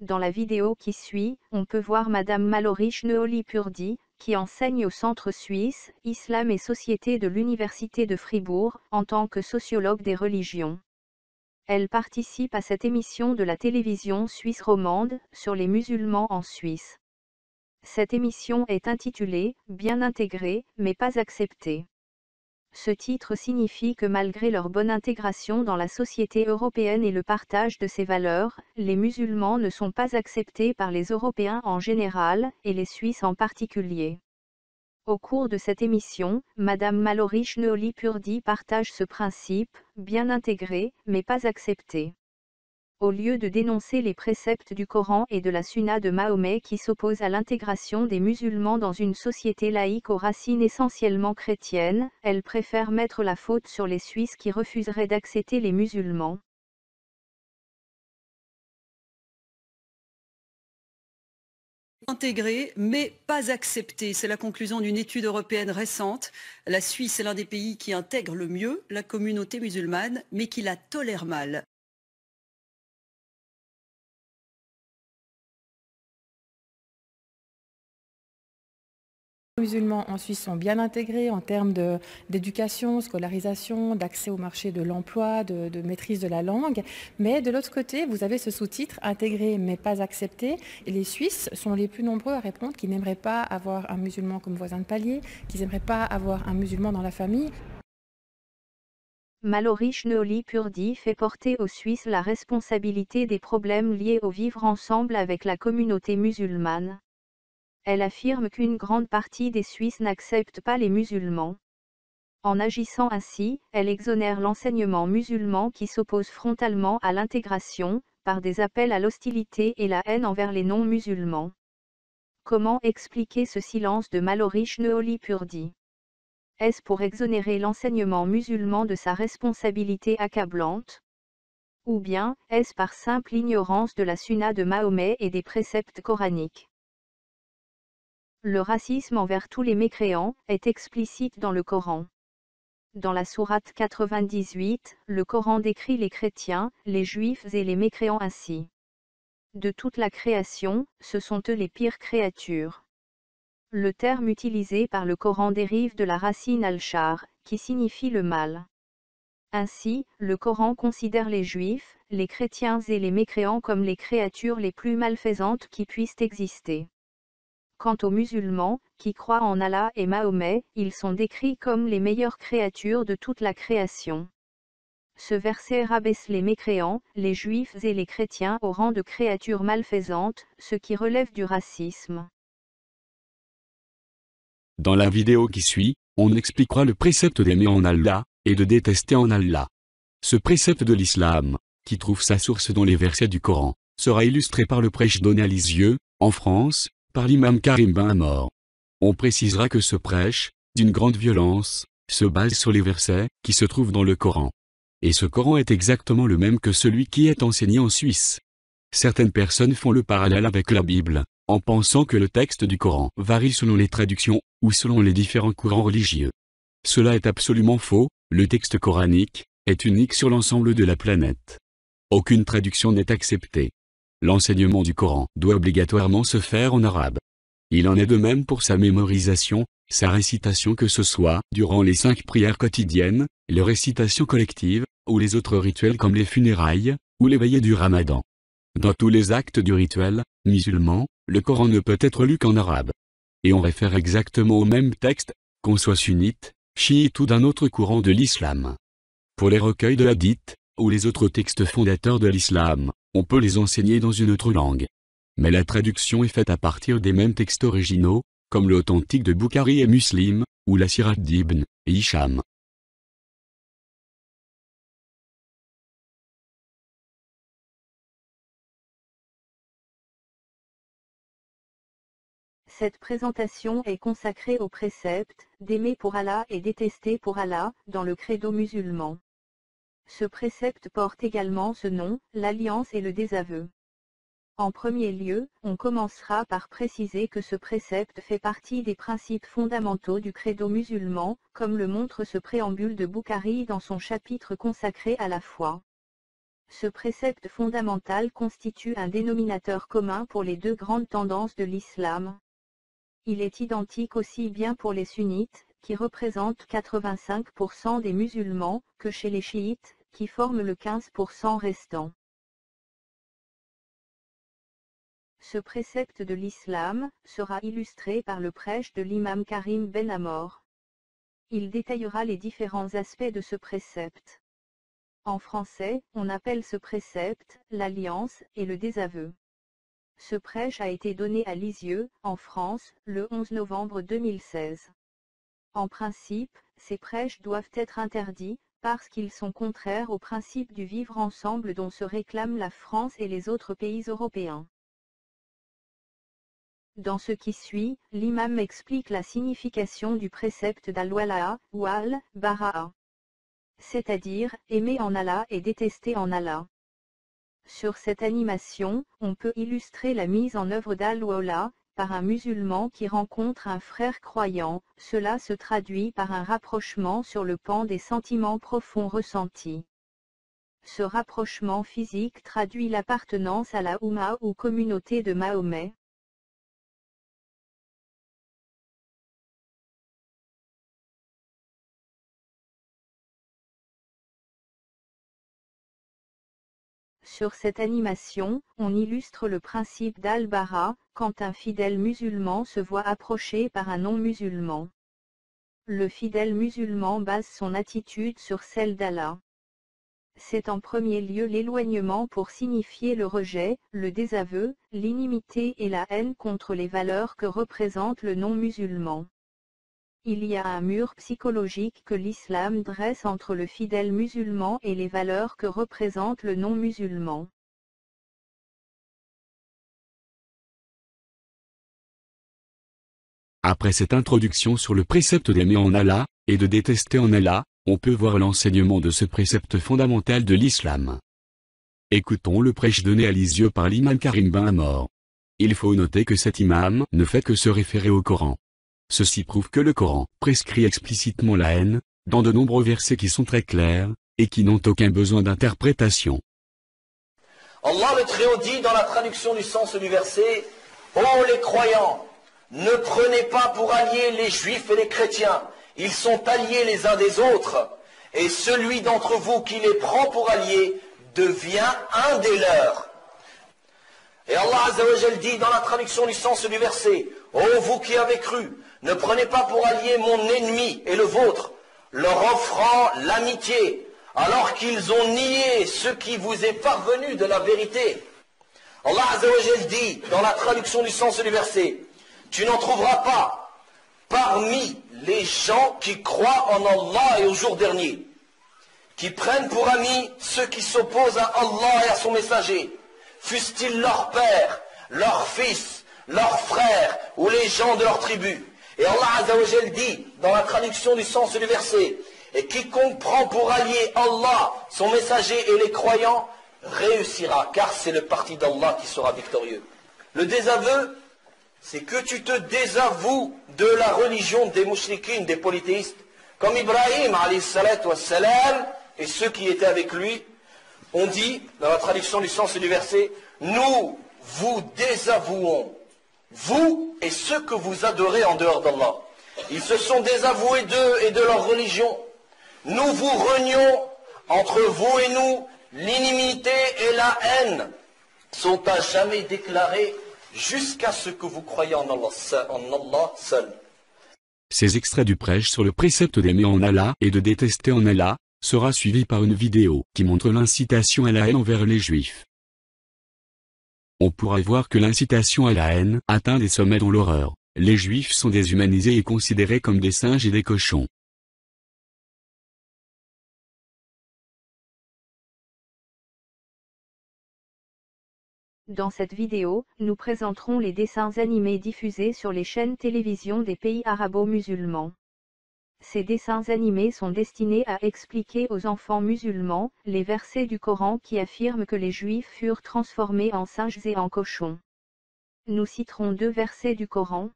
Dans la vidéo qui suit, on peut voir Madame Mallory Schneoli-Purdy, qui enseigne au Centre suisse, Islam et Société de l'Université de Fribourg, en tant que sociologue des religions. Elle participe à cette émission de la télévision suisse romande, sur les musulmans en Suisse. Cette émission est intitulée « Bien intégrés, mais pas acceptés ». Ce titre signifie que malgré leur bonne intégration dans la société européenne et le partage de ses valeurs, les musulmans ne sont pas acceptés par les Européens en général, et les Suisses en particulier. Au cours de cette émission, Madame Mallory Schneoli-Purdy partage ce principe, bien intégré, mais pas accepté. Au lieu de dénoncer les préceptes du Coran et de la Sunna de Mahomet qui s'opposent à l'intégration des musulmans dans une société laïque aux racines essentiellement chrétiennes, elle préfère mettre la faute sur les Suisses qui refuseraient d'accepter les musulmans. Intégrés, mais pas acceptés. C'est la conclusion d'une étude européenne récente. La Suisse est l'un des pays qui intègre le mieux la communauté musulmane, mais qui la tolère mal. Les musulmans en Suisse sont bien intégrés en termes d'éducation, scolarisation, d'accès au marché de l'emploi, de maîtrise de la langue. Mais de l'autre côté, vous avez ce sous-titre « Intégrés mais pas acceptés ». Et les Suisses sont les plus nombreux à répondre qu'ils n'aimeraient pas avoir un musulman comme voisin de palier, qu'ils n'aimeraient pas avoir un musulman dans la famille. Mallory Schneoli-Purdy fait porter aux Suisses la responsabilité des problèmes liés au vivre ensemble avec la communauté musulmane. Elle affirme qu'une grande partie des Suisses n'acceptent pas les musulmans. En agissant ainsi, elle exonère l'enseignement musulman qui s'oppose frontalement à l'intégration, par des appels à l'hostilité et la haine envers les non-musulmans. Comment expliquer ce silence de Mallory Schneoli-Purdy? Est-ce pour exonérer l'enseignement musulman de sa responsabilité accablante? Ou bien, est-ce par simple ignorance de la Sunna de Mahomet et des préceptes coraniques? Le racisme envers tous les mécréants est explicite dans le Coran. Dans la sourate 98, le Coran décrit les chrétiens, les juifs et les mécréants ainsi. De toute la création, ce sont eux les pires créatures. Le terme utilisé par le Coran dérive de la racine al-shar, qui signifie le mal. Ainsi, le Coran considère les juifs, les chrétiens et les mécréants comme les créatures les plus malfaisantes qui puissent exister. Quant aux musulmans, qui croient en Allah et Mahomet, ils sont décrits comme les meilleures créatures de toute la création. Ce verset rabaisse les mécréants, les juifs et les chrétiens au rang de créatures malfaisantes, ce qui relève du racisme. Dans la vidéo qui suit, on expliquera le précepte d'aimer en Allah, et de détester en Allah. Ce précepte de l'islam, qui trouve sa source dans les versets du Coran, sera illustré par le prêche donné à Lisieux, en France, par l'imam Karim Ben Amor. On précisera que ce prêche, d'une grande violence, se base sur les versets qui se trouvent dans le Coran. Et ce Coran est exactement le même que celui qui est enseigné en Suisse. Certaines personnes font le parallèle avec la Bible, en pensant que le texte du Coran varie selon les traductions, ou selon les différents courants religieux. Cela est absolument faux, le texte coranique est unique sur l'ensemble de la planète. Aucune traduction n'est acceptée. L'enseignement du Coran doit obligatoirement se faire en arabe. Il en est de même pour sa mémorisation, sa récitation que ce soit durant les 5 prières quotidiennes, les récitations collectives, ou les autres rituels comme les funérailles, ou les veillées du Ramadan. Dans tous les actes du rituel musulman, le Coran ne peut être lu qu'en arabe. Et on réfère exactement au même texte, qu'on soit sunnite, chiite ou d'un autre courant de l'islam. Pour les recueils de hadith, ou les autres textes fondateurs de l'islam, on peut les enseigner dans une autre langue. Mais la traduction est faite à partir des mêmes textes originaux, comme l'authentique de Bukhari et Muslim, ou la Sirat d'Ibn Hisham. Cette présentation est consacrée au précepte d'aimer pour Allah et détester pour Allah, dans le credo musulman. Ce précepte porte également ce nom, l'alliance et le désaveu. En premier lieu, on commencera par préciser que ce précepte fait partie des principes fondamentaux du credo musulman, comme le montre ce préambule de Bukhari dans son chapitre consacré à la foi. Ce précepte fondamental constitue un dénominateur commun pour les deux grandes tendances de l'islam. Il est identique aussi bien pour les sunnites, qui représentent 85% des musulmans, que chez les chiites, qui forment le 15% restant. Ce précepte de l'islam sera illustré par le prêche de l'imam Karim Ben Amor. Il détaillera les différents aspects de ce précepte. En français, on appelle ce précepte l'alliance et le désaveu. Ce prêche a été donné à Lisieux, en France, le 11 novembre 2016. En principe, ces prêches doivent être interdits, parce qu'ils sont contraires au principe du vivre ensemble dont se réclament la France et les autres pays européens. Dans ce qui suit, l'imam explique la signification du précepte d'al-wala'a ou al-bara'a. C'est-à-dire, aimer en Allah et détester en Allah. Sur cette animation, on peut illustrer la mise en œuvre d'al-wala, par un musulman qui rencontre un frère croyant. Cela se traduit par un rapprochement sur le plan des sentiments profonds ressentis. Ce rapprochement physique traduit l'appartenance à la Oumma ou communauté de Mahomet. Sur cette animation, on illustre le principe d'al-bara, quand un fidèle musulman se voit approché par un non-musulman. Le fidèle musulman base son attitude sur celle d'Allah. C'est en premier lieu l'éloignement pour signifier le rejet, le désaveu, l'inimité et la haine contre les valeurs que représente le non-musulman. Il y a un mur psychologique que l'islam dresse entre le fidèle musulman et les valeurs que représente le non-musulman. Après cette introduction sur le précepte d'aimer en Allah, et de détester en Allah, on peut voir l'enseignement de ce précepte fondamental de l'islam. Écoutons le prêche donné à Lisieux par l'imam Karim Ben Amor. Il faut noter que cet imam ne fait que se référer au Coran. Ceci prouve que le Coran prescrit explicitement la haine, dans de nombreux versets qui sont très clairs, et qui n'ont aucun besoin d'interprétation. Allah le Très-Haut dit dans la traduction du sens du verset, « Ô les croyants, ne prenez pas pour alliés les juifs et les chrétiens, ils sont alliés les uns des autres, et celui d'entre vous qui les prend pour alliés devient un des leurs. » Et Allah Azza wa Jal dit dans la traduction du sens du verset, « Ô vous qui avez cru, ne prenez pas pour alliés mon ennemi et le vôtre, leur offrant l'amitié, alors qu'ils ont nié ce qui vous est parvenu de la vérité. » Allah Azza wa Jal dit dans la traduction du sens du verset, « Tu n'en trouveras pas parmi les gens qui croient en Allah et au jour dernier, qui prennent pour amis ceux qui s'opposent à Allah et à son messager, fussent-ils leur père, leur fils, leurs frères ou les gens de leur tribu. » Et Allah Azza wa Jal dit, dans la traduction du sens du verset, « Et quiconque prend pour allié Allah, son messager et les croyants, réussira, car c'est le parti d'Allah qui sera victorieux. » Le désaveu, c'est que tu te désavoues de la religion des mouchrikines, des polythéistes, comme Ibrahim alayhi salatu wassalam, et ceux qui étaient avec lui, ont dit, dans la traduction du sens du verset, « Nous vous désavouons, vous et ceux que vous adorez en dehors d'Allah. » Ils se sont désavoués d'eux et de leur religion. Nous vous renions, entre vous et nous, l'inimité et la haine sont à jamais déclarées jusqu'à ce que vous croyez en Allah seul. Ces extraits du prêche sur le précepte d'aimer en Allah et de détester en Allah sera suivi par une vidéo qui montre l'incitation à la haine envers les Juifs. On pourra voir que l'incitation à la haine atteint des sommets dans l'horreur. Les Juifs sont déshumanisés et considérés comme des singes et des cochons. Dans cette vidéo, nous présenterons les dessins animés diffusés sur les chaînes télévision des pays arabo-musulmans. Ces dessins animés sont destinés à expliquer aux enfants musulmans les versets du Coran qui affirment que les Juifs furent transformés en singes et en cochons. Nous citerons deux versets du Coran.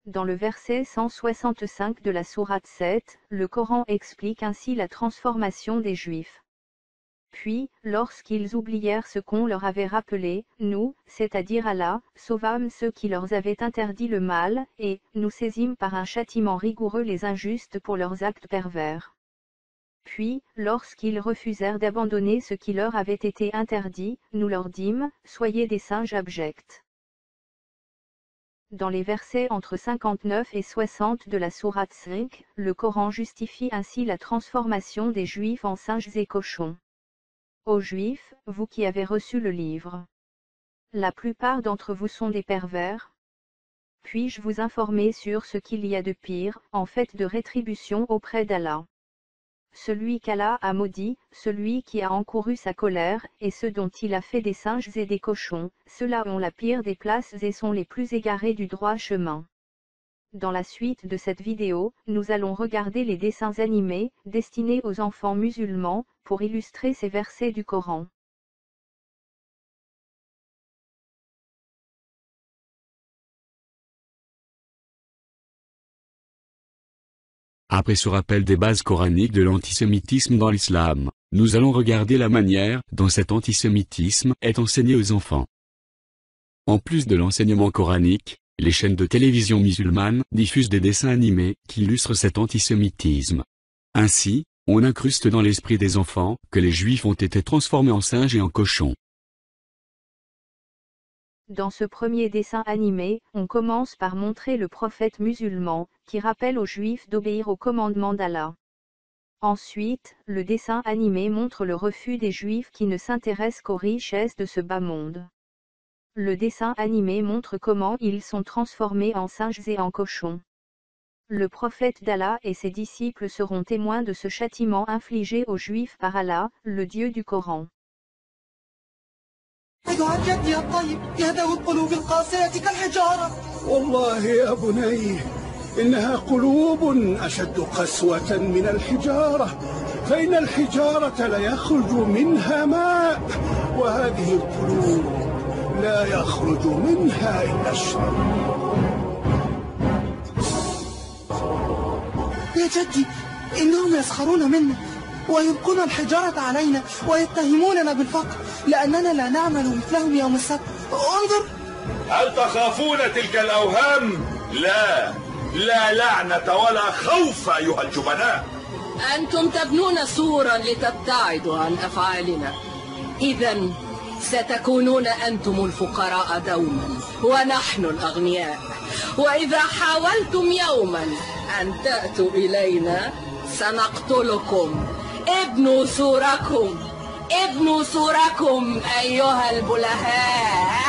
Dans le verset 165 de la sourate 7, le Coran explique ainsi la transformation des Juifs. Puis, lorsqu'ils oublièrent ce qu'on leur avait rappelé, nous, c'est-à-dire Allah, sauvâmes ceux qui leur avaient interdit le mal, et nous saisîmes par un châtiment rigoureux les injustes pour leurs actes pervers. Puis, lorsqu'ils refusèrent d'abandonner ce qui leur avait été interdit, nous leur dîmes, soyez des singes abjects. Dans les versets entre 59 et 60 de la sourate 5, le Coran justifie ainsi la transformation des Juifs en singes et cochons. Ô Juifs, vous qui avez reçu le livre. La plupart d'entre vous sont des pervers. Puis-je vous informer sur ce qu'il y a de pire, en fait de rétribution auprès d'Allah? Celui qu'Allah a maudit, celui qui a encouru sa colère, et ceux dont il a fait des singes et des cochons, ceux-là ont la pire des places et sont les plus égarés du droit chemin. Dans la suite de cette vidéo, nous allons regarder les dessins animés, destinés aux enfants musulmans, pour illustrer ces versets du Coran. Après ce rappel des bases coraniques de l'antisémitisme dans l'islam, nous allons regarder la manière dont cet antisémitisme est enseigné aux enfants. En plus de l'enseignement coranique, les chaînes de télévision musulmanes diffusent des dessins animés qui illustrent cet antisémitisme. Ainsi, on incruste dans l'esprit des enfants que les Juifs ont été transformés en singes et en cochons. Dans ce premier dessin animé, on commence par montrer le prophète musulman, qui rappelle aux Juifs d'obéir aux commandements d'Allah. Ensuite, le dessin animé montre le refus des Juifs qui ne s'intéressent qu'aux richesses de ce bas monde. Le dessin animé montre comment ils sont transformés en singes et en cochons. Le prophète d'Allah et ses disciples seront témoins de ce châtiment infligé aux Juifs par Allah, le Dieu du Coran. جدي الطيب يا ذوي القلوب القاسية كالحجارة. والله يا بني إنها قلوب أشد قسوة من الحجارة، فإن الحجارة لا يخرج منها ماء، وهذه القلوب لا يخرج منها إلا الشر. يا جدي إنهم يسخرون منا ويلقون الحجارة علينا ويتهموننا بالفقر لأننا لا نعمل مثلهم يوم السبت. انظر. هل تخافون تلك الأوهام؟ لا، لا لعنة ولا خوف أيها الجبناء. أنتم تبنون سورا لتبتعدوا عن أفعالنا، إذا ستكونون أنتم الفقراء دوما ونحن الأغنياء، وإذا حاولتم يوما أن تأتوا إلينا سنقتلكم. ابنوا سوركم، ابنوا سوركم أيها البلهاء.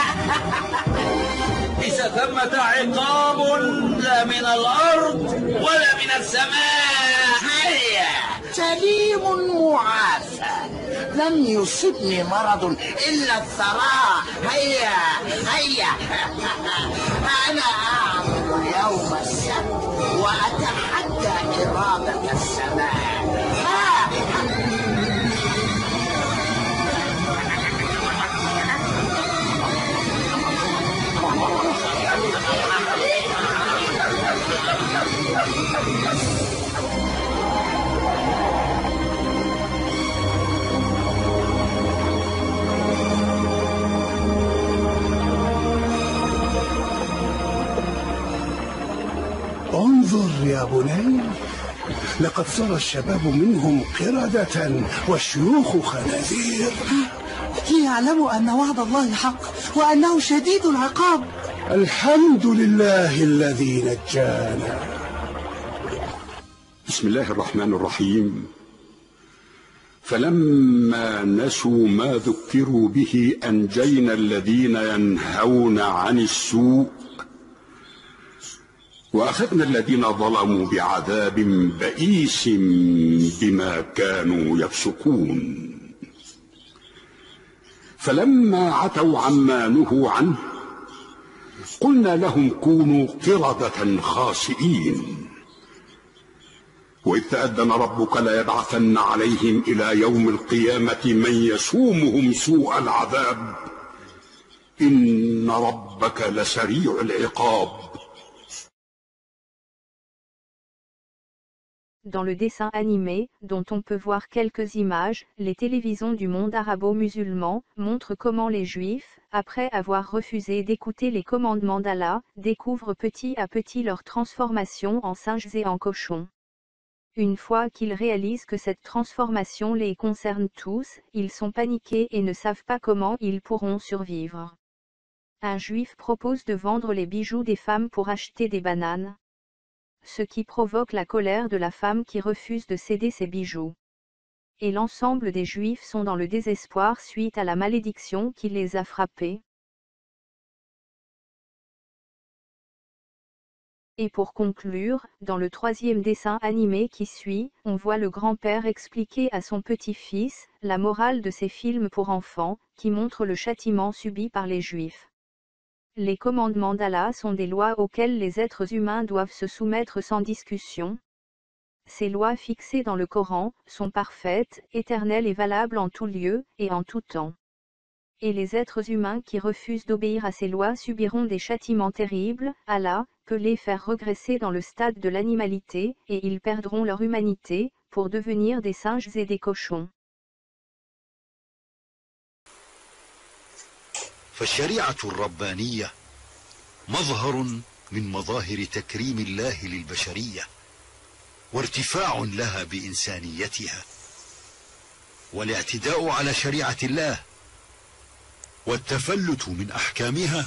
ليس ثمة عقاب لا من الأرض ولا من السماء. هيا سليم معافى، لم يصبني مرض إلا الثراء. هيا هيا. أنا أعمل يوم السبت وأتحدى إرادة السماء. انظر يا بني، لقد صار الشباب منهم قردة والشيوخ خنازير. ليعلموا أن وعد الله حق وأنه شديد العقاب. الحمد لله الذي نجانا. بسم الله الرحمن الرحيم. فلما نسوا ما ذكروا به أنجينا الذين ينهون عن السوء وأخذنا الذين ظلموا بعذاب بئيس بما كانوا يفسقون. فلما عتوا عما نهوا عنه قلنا لهم كونوا قردة خاسئين. وإذ تأذن ربك ليبعثن عليهم إلى يوم القيامة من يسومهم سوء العذاب إن ربك لسريع العقاب Dans le dessin animé, dont on peut voir quelques images, les télévisions du monde arabo-musulman montrent comment les Juifs, après avoir refusé d'écouter les commandements d'Allah, découvrent petit à petit leur transformation en singes et en cochons. Une fois qu'ils réalisent que cette transformation les concerne tous, ils sont paniqués et ne savent pas comment ils pourront survivre. Un Juif propose de vendre les bijoux des femmes pour acheter des bananes, ce qui provoque la colère de la femme qui refuse de céder ses bijoux. Et l'ensemble des Juifs sont dans le désespoir suite à la malédiction qui les a frappés. Et pour conclure, dans le troisième dessin animé qui suit, on voit le grand-père expliquer à son petit-fils la morale de ces films pour enfants, qui montrent le châtiment subi par les Juifs. Les commandements d'Allah sont des lois auxquelles les êtres humains doivent se soumettre sans discussion. Ces lois fixées dans le Coran sont parfaites, éternelles et valables en tout lieu et en tout temps. Et les êtres humains qui refusent d'obéir à ces lois subiront des châtiments terribles. Allah peut les faire regresser dans le stade de l'animalité, et ils perdront leur humanité, pour devenir des singes et des cochons. فالشريعة الربانية مظهر من مظاهر تكريم الله للبشرية وارتفاع لها بإنسانيتها، والاعتداء على شريعة الله والتفلت من أحكامها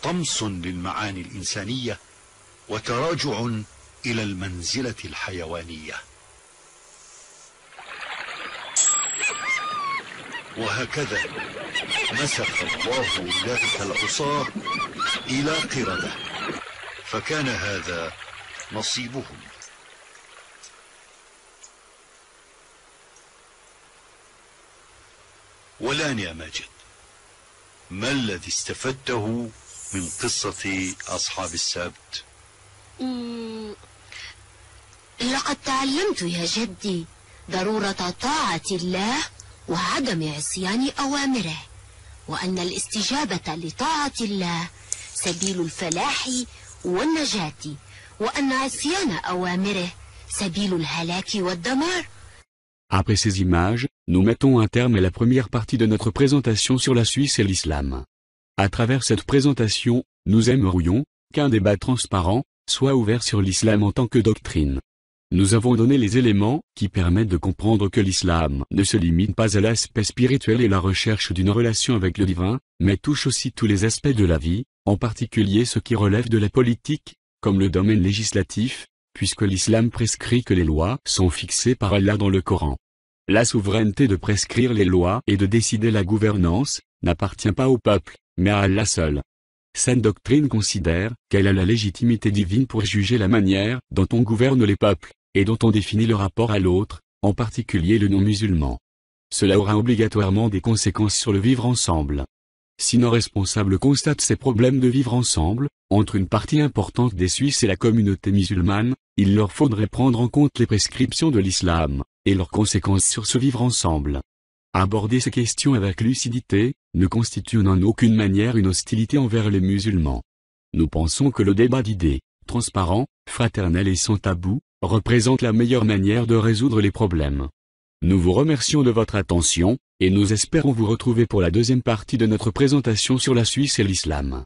طمس للمعاني الإنسانية وتراجع إلى المنزلة الحيوانية. وهكذا مسخ الله أولئك العصاة إلى قردة، فكان هذا نصيبهم. والآن يا ماجد، ما الذي استفدته من قصة أصحاب السبت؟ لقد تعلمت يا جدي ضرورة طاعة الله وعدم عصيان أوامره، وأن الاستجابة لطاعة الله سبيل الفلاح والنجاة، وأن عصيان أوامره سبيل الهلاك والدمار. Après ces images, nous mettons un terme à la première partie de notre présentation sur la Suisse et l'islam. À travers cette présentation, nous aimerions qu'un débat transparent soit ouvert sur l'islam en tant que doctrine. Nous avons donné les éléments qui permettent de comprendre que l'islam ne se limite pas à l'aspect spirituel et la recherche d'une relation avec le divin, mais touche aussi tous les aspects de la vie, en particulier ce qui relève de la politique, comme le domaine législatif, puisque l'islam prescrit que les lois sont fixées par Allah dans le Coran. La souveraineté de prescrire les lois et de décider la gouvernance n'appartient pas au peuple, mais à Allah seul. Cette doctrine considère qu'elle a la légitimité divine pour juger la manière dont on gouverne les peuples, et dont on définit le rapport à l'autre, en particulier le non-musulman. Cela aura obligatoirement des conséquences sur le vivre ensemble. Si nos responsables constatent ces problèmes de vivre ensemble, entre une partie importante des Suisses et la communauté musulmane, il leur faudrait prendre en compte les prescriptions de l'islam, et leurs conséquences sur ce vivre ensemble. Aborder ces questions avec lucidité, ne constitue en aucune manière une hostilité envers les musulmans. Nous pensons que le débat d'idées, transparent, fraternel et sans tabou, représente la meilleure manière de résoudre les problèmes. Nous vous remercions de votre attention, et nous espérons vous retrouver pour la deuxième partie de notre présentation sur la Suisse et l'islam.